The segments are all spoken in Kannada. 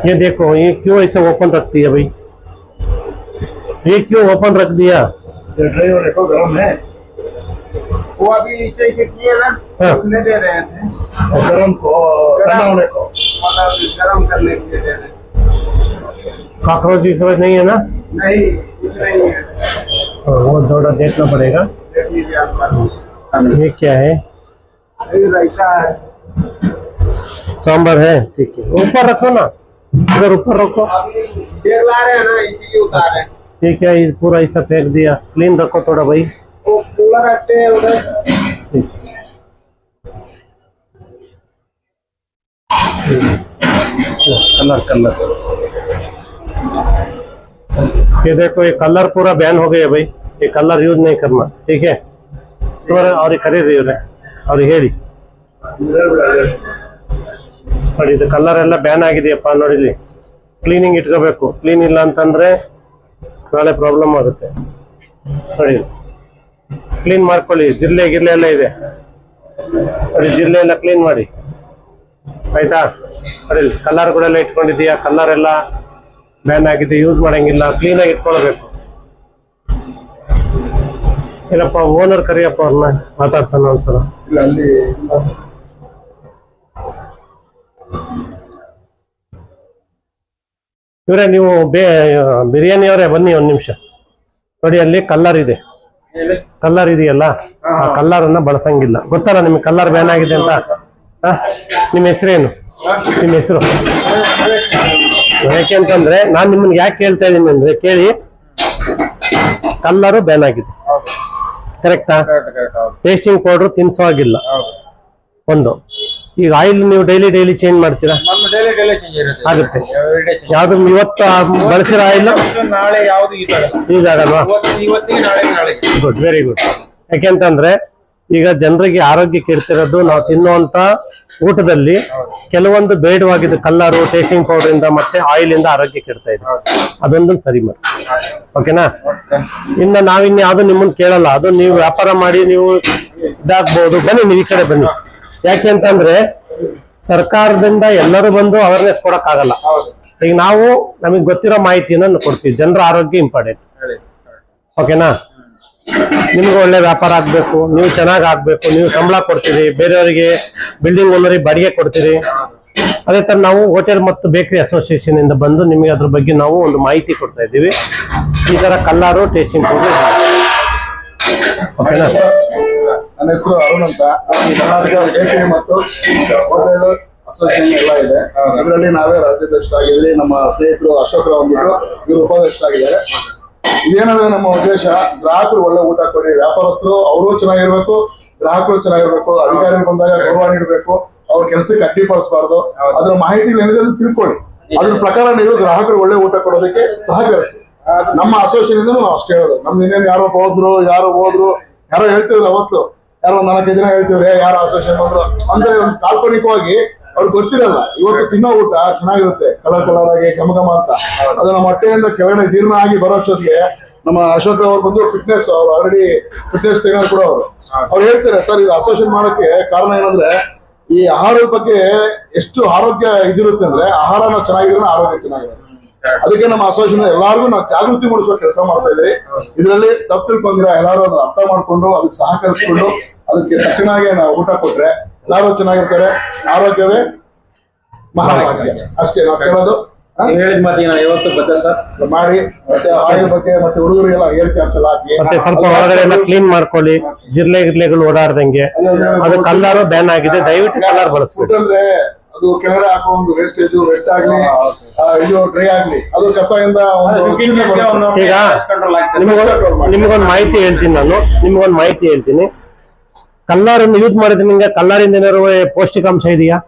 ये देखो, ये क्यों ऐसे ओपन रखती है भाई? ये क्यों ओपन रख दिया? ड्राइवर देखो गरम है, वो अभी इसे किए ना, नहीं दे रहे थे गरम को ठंडा होने को। मतलब गरम करने के लिए दे रहे हैं। कॉकरोच नहीं है ना? नहीं, कुछ नहीं है। वो थोड़ा देखना पड़ेगा। देख लीजिए आप। ये क्या है? रायता है, सांबर है, ठीक है। ऊपर रखो ना, अगर ऊपर रखो। अभी देख ला रहे हैं ना, इसीलिए उतार रहे हैं। ठीक है, ये पूरा ऐसा फेंक दिया। क्लीन रखो थोड़ा भाई। वो कूलर रखते हैं उधर। ठीक। कलर कलर ये देखो, ये कलर पूरा बैन हो गया भाई। ये कलर यूज नहीं करना, ठीक है? और खरीदी और ಹೇಳಿ ನೋಡಿ, ಇದು ಕಲರ್ ಎಲ್ಲ ಬ್ಯಾನ್ ಆಗಿದೆಯಪ್ಪ ನೋಡಿ. ಇಲ್ಲಿ ಕ್ಲೀನಿಂಗ್ ಇಟ್ಕೋಬೇಕು. ಕ್ಲೀನ್ ಇಲ್ಲ ಅಂತಂದ್ರೆ ನಾಳೆ ಪ್ರಾಬ್ಲಮ್ ಆಗುತ್ತೆ. ನೋಡಿ, ಕ್ಲೀನ್ ಮಾಡ್ಕೊಳ್ಳಿ. ಜಿರಳೆ ಗಿರ್ಲೆ ಎಲ್ಲ ಇದೆ ನೋಡಿ, ಜಿರಳೆ ಎಲ್ಲ ಕ್ಲೀನ್ ಮಾಡಿ ಆಯ್ತಾ? ನೋಡಿ, ಕಲರ್ಗಳೆಲ್ಲ ಇಟ್ಕೊಂಡಿದೀಯಾ? ಕಲರ್ ಎಲ್ಲ ಬ್ಯಾನ್ ಆಗಿದೆ, ಯೂಸ್ ಮಾಡಂಗಿಲ್ಲ. ಕ್ಲೀನ್ ಆಗಿ ಇಟ್ಕೊಳ್ಬೇಕು. ಏನಪ್ಪ, ಓನರ್ ಕರಿಯಪ್ಪ, ಅವ್ರನ್ನ ಮಾತಾಡ್ಸೋಣ ಒಂದ್ಸಲ. ಅಲ್ಲಿ ಇವರೇ, ನೀವು ಬಿರಿಯಾನಿ ಅವರೇ ಬನ್ನಿ ಒಂದ್ ನಿಮಿಷ. ನೋಡಿ, ಅಲ್ಲಿ ಕಲ್ಲರ್ ಇದೆ. ಕಲ್ಲರ್ ಇದೆಯಲ್ಲ, ಆ ಕಲ್ಲರ್ ಅನ್ನ ಬಳಸಂಗಿಲ್ಲ. ಗೊತ್ತಲ್ಲ ನಿಮ್ಗೆ ಕಲ್ಲರ್ ಬ್ಯಾನ್ ಆಗಿದೆ ಅಂತ? ನಿಮ್ಮ ಹೆಸರೇನು? ನಿಮ್ಮ ಹೆಸರು? ಯಾಕೆಂತಂದ್ರೆ ನಾನ್ ನಿಮ್ಮನ್ನ ಯಾಕೆ ಕೇಳ್ತಾ ಇದೀನಿ ಅಂದ್ರೆ, ಕೇಳಿ, ಕಲ್ಲರು ಬ್ಯಾನ್ ಆಗಿದೆ, ಕರೆಕ್ಟಾ? ಟೇಸ್ಟಿಂಗ್ ಪೌಡರ್ ತಿನ್ಸೋ ಆಗಿಲ್ಲ ಒಂದು. ಈಗ ಆಯಿಲ್ ನೀವು ಡೈಲಿ ಚೇಂಜ್ ಮಾಡ್ತೀರಾ? ಆಗುತ್ತೆ. ಯಾವ್ದು ಇವತ್ತು ಬಳಸಿರೋ ಆಯಿಲ್ ನಾಳೆ ಯಾವ್ದು ಯೂಸ್ ಆಗಲ್ವಾ? ನಾಳೆ ಗುಡ್, ವೆರಿ ಗುಡ್. ಯಾಕೆಂತಂದ್ರೆ ಈಗ ಜನರಿಗೆ ಆರೋಗ್ಯ ಕೆಡ್ತಿರೋದು ನಾವು ತಿನ್ನುವಂತ ಊಟದಲ್ಲಿ ಕೆಲವೊಂದು ಬೇಡವಾಗಿದ್ದು ಕಲ್ಲರು, ಟೇಸ್ಟಿಂಗ್ ಪೌಡರ್ ಇಂದ ಮತ್ತೆ ಆಯಿಲ್ ಇಂದ ಆರೋಗ್ಯ ಕೆಡ್ತಾ ಇದೆ. ಅದೊಂದೊಂದು ಸರಿ ಮಾಡಿ, ಓಕೆನಾ? ಇನ್ನು ನಾವಿನ್ ಯಾವ್ದು ನಿಮ್ಮನ್ನ ಕೇಳಲ್ಲ. ಅದು ನೀವು ವ್ಯಾಪಾರ ಮಾಡಿ ನೀವು ಇದಾಗ್ಬಹುದು. ಬನ್ನಿ, ನೀವು ಈ ಕಡೆ ಬನ್ನಿ. ಯಾಕೆ ಅಂತಂದ್ರೆ ಸರ್ಕಾರದಿಂದ ಎಲ್ಲರೂ ಬಂದು ಅವೇರ್ನೆಸ್ ಕೊಡಕ್ ಆಗಲ್ಲ. ಈಗ ನಾವು ನಮಗೆ ಗೊತ್ತಿರೋ ಮಾಹಿತಿನ ಕೊಡ್ತೀವಿ. ಜನರ ಆರೋಗ್ಯ ಇಂಪಾರ್ಟೆಂಟ್, ಓಕೆನಾ? ನಿಮ್ಗೆ ಒಳ್ಳೆ ವ್ಯಾಪಾರ ಆಗ್ಬೇಕು, ನೀವು ಚೆನ್ನಾಗ್ ಆಗ್ಬೇಕು, ನೀವು ಸಂಬಳ ಕೊಡ್ತೀರಿ, ಬೇರೆಯವರಿಗೆ ಬಿಲ್ಡಿಂಗ್ ಓನರಿಗೆ ಬಾಡಿಗೆ ಕೊಡ್ತೀರಿ. ಅದೇ ತರ ನಾವು ಹೋಟೆಲ್ ಮತ್ತು ಬೇಕರಿ ಅಸೋಸಿಯೇಷನ್ ಇಂದ ಬಂದು ನಿಮಗೆ ಅದ್ರ ಬಗ್ಗೆ ನಾವು ಒಂದು ಮಾಹಿತಿ ಕೊಡ್ತಾ ಇದ್ದೀವಿ. ಈ ತರ ಕಲ್ಲರು, ಟೇಸ್ಟಿಂಗ್ ಪೌಡರ್, ಓಕೆನಾ? ನನ್ನ ಹೆಸರು ಅರುಣ್ ಅಂತ. ಬೇಕರಿ ಮತ್ತು ಹೋಟೆಲ್ ಅಸೋಸಿಯೇಷನ್ ಎಲ್ಲ ಇದೆ. ಇದರಲ್ಲಿ ನಾವೇ ರಾಜ್ಯಾಧ್ಯಕ್ಷರಾಗಿದ್ದೀವಿ. ನಮ್ಮ ಸ್ನೇಹಿತರು ಅಶೋಕ್ ರಾವ್ ಅಂದ್ಬಿಟ್ಟು ಇವರು ಉಪಾಧ್ಯಕ್ಷರಾಗಿದ್ದಾರೆ. ಇದೇನಂದ್ರೆ ನಮ್ಮ ಉದ್ದೇಶ, ಗ್ರಾಹಕರು ಒಳ್ಳೆ ಊಟ ಕೊಡಿ. ವ್ಯಾಪಾರಸ್ಥರು ಅವರು ಚೆನ್ನಾಗಿರ್ಬೇಕು, ಗ್ರಾಹಕರು ಚೆನ್ನಾಗಿರ್ಬೇಕು. ಅಧಿಕಾರಿಗಳು ಬಂದಾಗ ಗೌರವ ನೀಡಬೇಕು, ಅವ್ರ ಕೆಲಸಕ್ಕೆ ಅಡ್ಡಿಪಡಿಸಬಾರ್ದು. ಅದ್ರ ಮಾಹಿತಿಗಳು ಏನಿದೆ ಅದನ್ನು ತಿಳ್ಕೊಳ್ಳಿ. ಅದ್ರ ಪ್ರಕಾರ ನೀವು ಗ್ರಾಹಕರು ಒಳ್ಳೆ ಊಟ ಕೊಡೋದಕ್ಕೆ ಸಹಕರಿಸಿ. ನಮ್ಮ ಅಸೋಸಿಯೇಷನ್ ಇಂದ ನಾವು ಅಷ್ಟೇ ಹೇಳೋದು. ನಮ್ದು ಇನ್ನೇನು ಯಾರೋ ಹೋದ್ರು ಯಾರೋ ಹೇಳ್ತಿದ್ರು. ಅವತ್ತು ಯಾರೋ 4-5 ಜನ ಹೇಳ್ತಿದ್ರೆ ಯಾರು ಅಸೋಸಿಯೇಷನ್ ಬಂದ್ರು ಅಂದ್ರೆ ಒಂದು ಕಾಲ್ಪನಿಕವಾಗಿ ಅವ್ರಿಗೆ ಗೊತ್ತಿರಲ್ಲ. ಇವತ್ತು ತಿನ್ನೋ ಊಟ ಚೆನ್ನಾಗಿರುತ್ತೆ, ಕಲರ್ ಆಗಿ ಘಮ ಅಂತ. ಅದು ನಮ್ಮ ಹೊಟ್ಟೆಯಿಂದ ಕೆಳಗಡೆ ಜೀರ್ಣ ಆಗಿ ಬರೋಷ್ಟೊತ್ತಿಗೆ ನಮ್ಮ ಅಶೋಕ್ ಅವ್ರು ಬಂದು ಫಿಟ್ನೆಸ್, ಅವ್ರು ಆಲ್ರೆಡಿ ಫಿಟ್ನೆಸ್ ಟ್ರೈನರ್ ಕೂಡ ಅವ್ರು ಹೇಳ್ತಾರೆ, ಸರ್ ಇದು ಅಸೋಸಿಯೇಷನ್ ಮಾಡೋಕೆ ಕಾರಣ ಏನಂದ್ರೆ ಈ ಆಹಾರದ ಬಗ್ಗೆ ಎಷ್ಟು ಆರೋಗ್ಯ ಇದಿರುತ್ತೆ ಅಂದ್ರೆ, ಆಹಾರ ನಾವು ಚೆನ್ನಾಗಿದ್ರೆ ಆರೋಗ್ಯ ಚೆನ್ನಾಗಿರುತ್ತೆ. ಅದಕ್ಕೆ ನಮ್ಮ ಅಸೋಸಿಯೇಷನ್ ಎಲ್ಲಾರ್ಗು ನಾವು ಜಾಗೃತಿ ಮೂಡಿಸುವ ಕೆಲಸ ಮಾಡ್ತಾ ಇದ್ರಿ. ಇದರಲ್ಲಿ ತಪ್ಪು ತಿಳ್ಕೊಂಡ್ರೆ ಎಲ್ಲಾರು ಅದನ್ನ ಅರ್ಥ ಮಾಡ್ಕೊಂಡು ಅದಕ್ಕೆ ಸಹಕರಿಸ್ಕೊಂಡು ಅದಕ್ಕೆ ತಕ್ಷಣಾಗಿ ನಾವು ಊಟ ಕೊಟ್ರೆ ಎಲ್ಲಾರು ಚೆನ್ನಾಗಿರ್ತಾರೆ. ಆರೋಗ್ಯವೇ ಮಹಾಭಾಗ್ಯ. ಅಷ್ಟೇ ನಾವು ಕೇಳೋದು. ಹೇಳಿದ ಮಾತಿಗೆ ನಾವು ಯಾವತ್ತೂ ಬದ್ಧ ಸರ್. ಮಾಡಿ ಮತ್ತೆ ಆಯಿಲ್ ಬಗ್ಗೆ ಮತ್ತೆ ಹುಡುಗರಿಗೆಲ್ಲ ಏರಿಕೆ ಆಗ್ತಲ್ಲ ಹಾಕಿ ಮತ್ತೆ ಸ್ವಲ್ಪ ಹೊರಗಡೆ ಎಲ್ಲ ಕ್ಲೀನ್ ಮಾಡ್ಕೊಳ್ಳಿ. ಜಿರ್ಲೆಗಳು ಓಡಾಡ್ದಂಗೆ. ಅದು ಕಲ್ಲರು ಬ್ಯಾನ್ ಆಗಿದೆ, ದಯವಿಟ್ಟು ಕಲರ್ ಬಳಸ್ಬೇಕು. ಅಂದ್ರೆ ಅದು ಕೆಳಗಡೆ ಹಾಕೋ ಒಂದು ವೇಸ್ಟೇಜ್ ವೆಟ್ ಆಗ್ಲಿ, ಇದು ಡ್ರೈ ಆಗ್ಲಿ, ಅದು ಕಸದಿಂದ ಈಗ ನಿಮ್ಗೊಂದು ಮಾಹಿತಿ ಹೇಳ್ತೀನಿ ನಾನು. ನಿಮ್ಗೊಂದು ಮಾಹಿತಿ ಹೇಳ್ತೀನಿ. ಕಲ್ಲರ್ ಯೂಸ್ ಮಾಡಿದ್ರೆ ನಿಮ್ಗೆ ಕಲ್ಲರಿಂದ ಏನಾದ್ರು ಪೌಷ್ಟಿಕಾಂಶ ಇದೆಯಾ?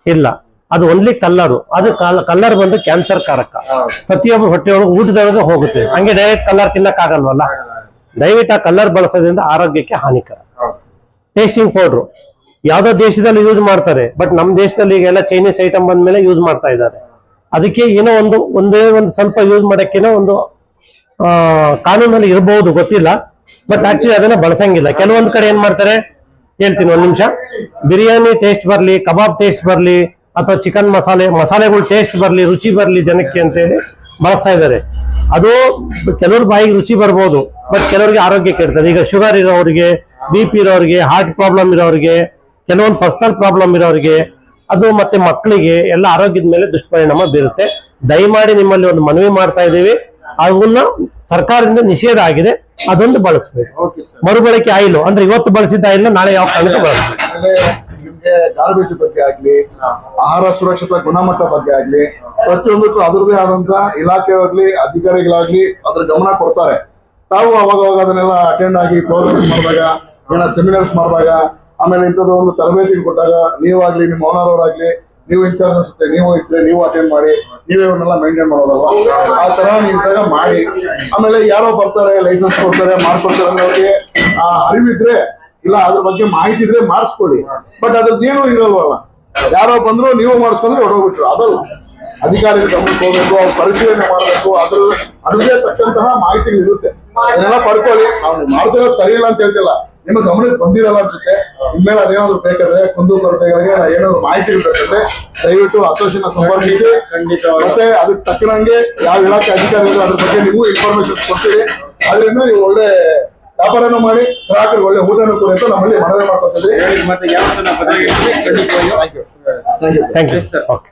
ಇಲ್ಲ. ಅದು ಓನ್ಲಿ ಕಲ್ಲರು. ಅದು ಕಲ್ಲರ್ ಬಂದು ಕ್ಯಾನ್ಸರ್ ಕಾರಕ. ಪ್ರತಿಯೊಬ್ಬರು ಹೊಟ್ಟೆಯೊಳಗೆ ಊಟದೊಳಗೆ ಹೋಗುತ್ತೆ. ಹಂಗೆ ಡೈರೆಕ್ಟ್ ಕಲ್ಲರ್ ತಿನ್ನಕ್ ಆಗಲ್ವಲ್ಲ. ದಯವಿಟ್ಟು ಆ ಕಲ್ಲರ್ ಬಳಸೋದ್ರಿಂದ ಆರೋಗ್ಯಕ್ಕೆ ಹಾನಿಕರ. ಟೇಸ್ಟಿಂಗ್ ಪೌಡ್ರು ಯಾವ್ದೋ ದೇಶದಲ್ಲಿ ಯೂಸ್ ಮಾಡ್ತಾರೆ, ಬಟ್ ನಮ್ಮ ದೇಶದಲ್ಲಿ ಈಗೆಲ್ಲ ಚೈನೀಸ್ ಐಟಮ್ ಬಂದ್ಮೇಲೆ ಯೂಸ್ ಮಾಡ್ತಾ ಇದ್ದಾರೆ. ಅದಕ್ಕೆ ಏನೋ ಒಂದೇ ಒಂದು ಸ್ವಲ್ಪ ಯೂಸ್ ಮಾಡಕ್ಕೇನೋ ಒಂದು ಕಾನೂನಲ್ಲಿ ಇರಬಹುದು, ಗೊತ್ತಿಲ್ಲ. ಬಟ್ ಆಕ್ಚುಲಿ ಅದನ್ನ ಬಳಸಂಗಿಲ್ಲ. ಕೆಲವೊಂದು ಕಡೆ ಏನ್ ಮಾಡ್ತಾರೆ ಹೇಳ್ತೀನಿ, ಒಂದ್ ನಿಮಿಷ. ಬಿರಿಯಾನಿ ಟೇಸ್ಟ್ ಬರ್ಲಿ, ಕಬಾಬ್ ಟೇಸ್ಟ್ ಬರ್ಲಿ, ಅಥವಾ ಚಿಕನ್ ಮಸಾಲೆಗಳು ಟೇಸ್ಟ್ ಬರ್ಲಿ, ರುಚಿ ಬರ್ಲಿ ಜನಕ್ಕೆ ಅಂತೇಳಿ ಬಳಸ್ತಾ ಇದ್ದಾರೆ. ಅದು ಕೆಲವ್ರ ಬಾಯಿಗೆ ರುಚಿ ಬರ್ಬೋದು, ಬಟ್ ಕೆಲವರಿಗೆ ಆರೋಗ್ಯ ಕೆಡ್ತದೆ. ಈಗ ಶುಗರ್ ಇರೋರಿಗೆ, BP ಇರೋರಿಗೆ, ಹಾರ್ಟ್ ಪ್ರಾಬ್ಲಮ್ ಇರೋರಿಗೆ, ಕೆಲವೊಂದು ಪರ್ಸನಲ್ ಪ್ರಾಬ್ಲಮ್ ಇರೋರಿಗೆ, ಅದು ಮತ್ತೆ ಮಕ್ಕಳಿಗೆ ಎಲ್ಲ ಆರೋಗ್ಯದ ಮೇಲೆ ದುಷ್ಪರಿಣಾಮ ಬೀರುತ್ತೆ. ದಯಮಾಡಿ ನಿಮ್ಮಲ್ಲಿ ಒಂದು ಮನವಿ ಮಾಡ್ತಾ ಇದ್ದೀವಿ, ಅವನ್ನ ಸರ್ಕಾರದಿಂದ ನಿಷೇಧ ಆಗಿದೆ, ಅದೊಂದು ಬಳಸಬೇಕು. Okay sir. ಮರುಬಳಕೆ ಆಯಿಲ್ ಅಂದ್ರೆ ಇವತ್ತು ಬಳಸಿದ ಆಯಿಲ್ ನಾಳೆ ಯಾವ ಕಾರಣಕ್ಕೂ ಬಳಸಬೇಕು. ಆಮೇಲೆ ನಿಮ್ಗೆ ಗಾರ್ಬೇಜ್ ಬಗ್ಗೆ ಆಗ್ಲಿ, ಆಹಾರ ಸುರಕ್ಷತಾ ಗುಣಮಟ್ಟ ಬಗ್ಗೆ ಆಗ್ಲಿ, ಪ್ರತಿಯೊಂದಕ್ಕೂ ಅದರದೇ ಆದಂತ ಇಲಾಖೆಯಾಗ್ಲಿ ಅಧಿಕಾರಿಗಳಾಗ್ಲಿ ಅದ್ರ ಗಮನ ಕೊಡ್ತಾರೆ. ತಾವು ಅವಾಗ ಅದನ್ನೆಲ್ಲ ಅಟೆಂಡ್ ಆಗಿ ಪ್ರೋಗ್ರಾಮ್ ಮಾಡಿದಾಗ, ಏನೋ ಸೆಮಿನಾರ್ಸ್ ಮಾಡಿದಾಗ, ಆಮೇಲೆ ಇಂಥದ್ದು ಒಂದು ತರಬೇತಿ ಕೊಟ್ಟಾಗ ನೀವಾಗ್ಲಿ ನಿಮ್ಮ ಓನರ್ ಅವರಾಗ್ಲಿ, ನೀವು ಇನ್ಚಾರ್ಜ್ ಅನ್ಸುತ್ತೆ, ನೀವು ಇದ್ರೆ ನೀವು ಅಟೆಂಡ್ ಮಾಡಿ, ನೀವೇ ಇವನ್ನೆಲ್ಲ ಮೇಂಟೈನ್ ಮಾಡೋದಲ್ವಾ, ಆ ತರ ನೀಟಾಗ ಮಾಡಿ. ಆಮೇಲೆ ಯಾರೋ ಬರ್ತಾರೆ ಲೈಸೆನ್ಸ್ ಕೊಡ್ತಾರೆ ಮಾಡ್ಕೊಡ್ತಾರೆ ಅನ್ನೋರಿಗೆ ಅರಿವಿದ್ರೆ ಇಲ್ಲ ಅದ್ರ ಬಗ್ಗೆ ಮಾಹಿತಿ ಇದ್ರೆ ಮಾಡಿಸ್ಕೊಳ್ಳಿ. ಬಟ್ ಅದ್ರದ್ದೇನು ಇರಲ್ವಲ್ಲ, ಯಾರೋ ಬಂದ್ರು ನೀವು ಮಾಡಿಸ್ಕೊಂಡ್ರೆ ಹೊಡೋಗ್ಬಿಟ್ರು, ಅದಲ್ಲ. ಅಧಿಕಾರಿಗಳು ಗಮನಕ್ಕೆ ಹೋಗ್ಬೇಕು, ಅವ್ರು ಪರಿಶೀಲನೆ ಮಾಡಬೇಕು, ಅದ್ರದ್ದೇ ತಕ್ಕಂತಹ ಮಾಹಿತಿಗಳು ಇರುತ್ತೆ, ಅದನ್ನೆಲ್ಲ ಪಡ್ಕೊಳ್ಳಿ. ನಾವು ಮಾಡ್ತಿರೋದು ಸರಿ ಇಲ್ಲ ಅಂತ ಹೇಳ್ತಿಲ್ಲ, ನಿಮ್ಮ ಗಮನಕ್ಕೆ ಬಂದಿರಲ್ಲ ಅನ್ಸುತ್ತೆ. ಇನ್ಮೇಲೆ ಅದೇನಾದ್ರು ಬೇಕಾದ್ರೆ ಕುಂದುಕೊರತೆಗಳಿಗೆ ಏನಾದ್ರು ಮಾಹಿತಿ ಬೇಕಾದ್ರೆ ದಯವಿಟ್ಟು ಅಸೋಸಿಯೇಷನ್ ಸಂಪರ್ಕಿಸಿ. ಮತ್ತೆ ಅದಕ್ಕೆ ತಕ್ಕನಂಗೆ ಯಾವ ಇಲಾಖೆ ಅಧಿಕಾರಿಗಳು ಅದ್ರ ಬಗ್ಗೆ ನೀವು ಇನ್ಫಾರ್ಮೇಶನ್ ಕೊಡ್ತೀರಿ. ಅದರಿಂದ ನೀವು ಒಳ್ಳೆ ವ್ಯಾಪಾರನೂ ಮಾಡಿ, ಗ್ರಾಹಕರಿಗೆ ಒಳ್ಳೆ ಊಟನೂ ಕೊಡಿ ಅಂತ ನಮ್ಮಲ್ಲಿ ಮನವಿ ಮಾಡ್ಕೊತೀವಿ. ಮತ್ತೆ ಯಾವ ಖಂಡಿತವಾಗಿಯೂ ಥ್ಯಾಂಕ್ ಯು ಸರ್. ಓಕೆ.